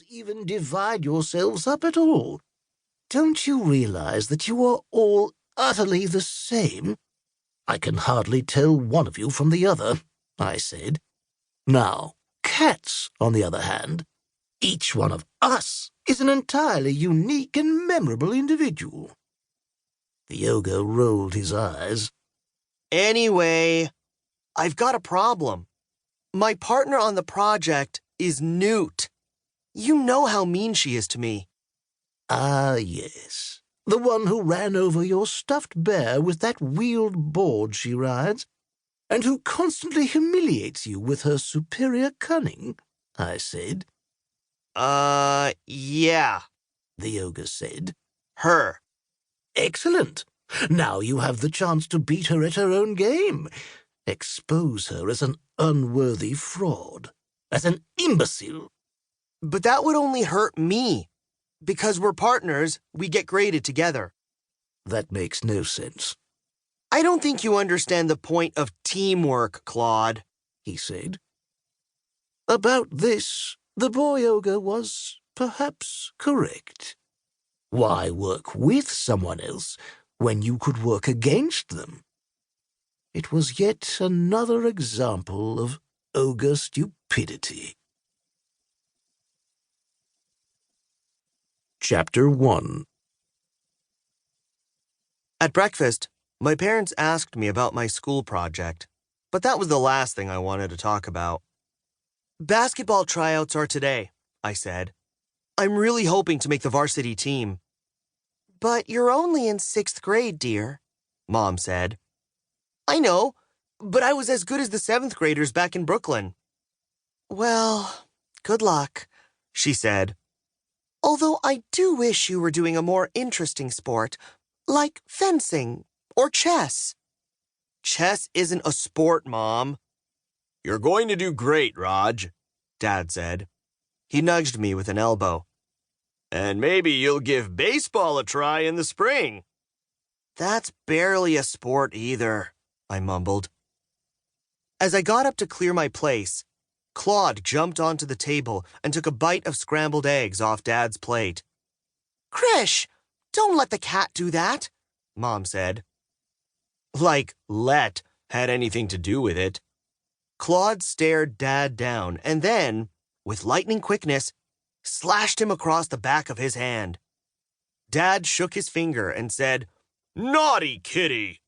even divide yourselves up at all. Don't you realize that you are all utterly the same? I can hardly tell one of you from the other, I said. Now, cats, on the other hand, each one of us is an entirely unique and memorable individual. The ogre rolled his eyes. Anyway, I've got a problem. My partner on the project is Newt. You know how mean she is to me. Ah, yes. The one who ran over your stuffed bear with that wheeled board she rides, and who constantly humiliates you with her superior cunning, I said. Yeah, the ogre said. her. Excellent. Now you have the chance to beat her at her own game. Expose her as an unworthy fraud, as an imbecile. But that would only hurt me. Because we're partners, we get graded together. That makes no sense. I don't think you understand the point of teamwork, Claude, he said. About this, the boy ogre was perhaps correct. Why work with someone else when you could work against them? It was yet another example of ogre stupidity. Chapter 1. At breakfast, my parents asked me about my school project, but that was the last thing I wanted to talk about. Basketball tryouts are today, I said. I'm really hoping to make the varsity team. But you're only in 6th grade, dear, Mom said. I know, but I was as good as the 7th graders back in Brooklyn. Well, good luck, she said. Although I do wish you were doing a more interesting sport, like fencing or chess. Chess isn't a sport, Mom. You're going to do great, Raj, Dad said. He nudged me with an elbow. And maybe you'll give baseball a try in the spring. That's barely a sport either, I mumbled. As I got up to clear my place, Claude jumped onto the table and took a bite of scrambled eggs off Dad's plate. Krish, don't let the cat do that, Mom said. Like let had anything to do with it. Claude stared Dad down and then, with lightning quickness, slashed him across the back of his hand. Dad shook his finger and said, "Naughty kitty!"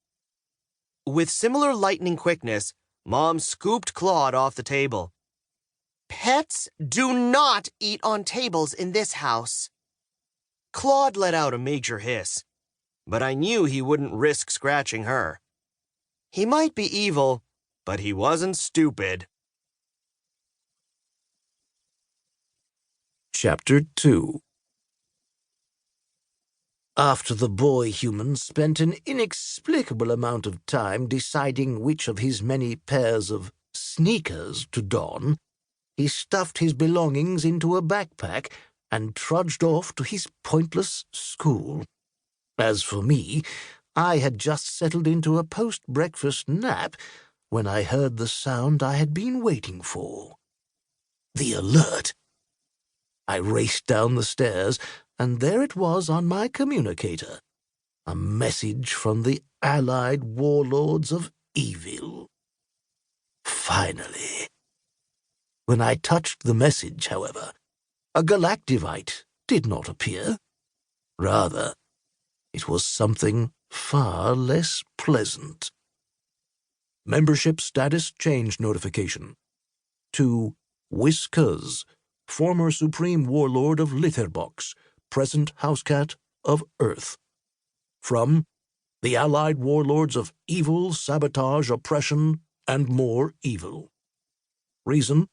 With similar lightning quickness, Mom scooped Claude off the table. Pets do not eat on tables in this house. Claude let out a major hiss, but I knew he wouldn't risk scratching her. He might be evil, but he wasn't stupid. Chapter 2. After the boy human spent an inexplicable amount of time deciding which of his many pairs of sneakers to don, he stuffed his belongings into a backpack and trudged off to his pointless school. As for me, I had just settled into a post-breakfast nap when I heard the sound I had been waiting for. The alert. I raced down the stairs, and there it was on my communicator. A message from the allied warlords of evil. Finally. When I touched the message, however, a galactivite did not appear. Rather, it was something far less pleasant. Membership status change notification. To Whiskers, former Supreme Warlord of Litterbox, present Housecat of Earth. From the Allied Warlords of Evil, Sabotage, Oppression, and More Evil. Reason: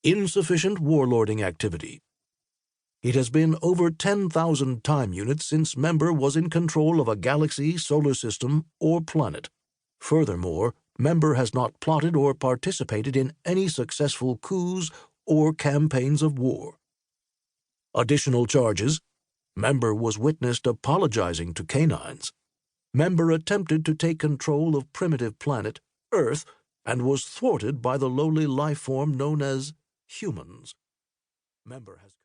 insufficient warlording activity. It has been over 10,000 time units since member was in control of a galaxy, solar system, or planet. Furthermore, member has not plotted or participated in any successful coups or campaigns of war. Additional charges: member was witnessed apologizing to canines. Member attempted to take control of primitive planet, Earth, and was thwarted by the lowly life form known as humans. Member has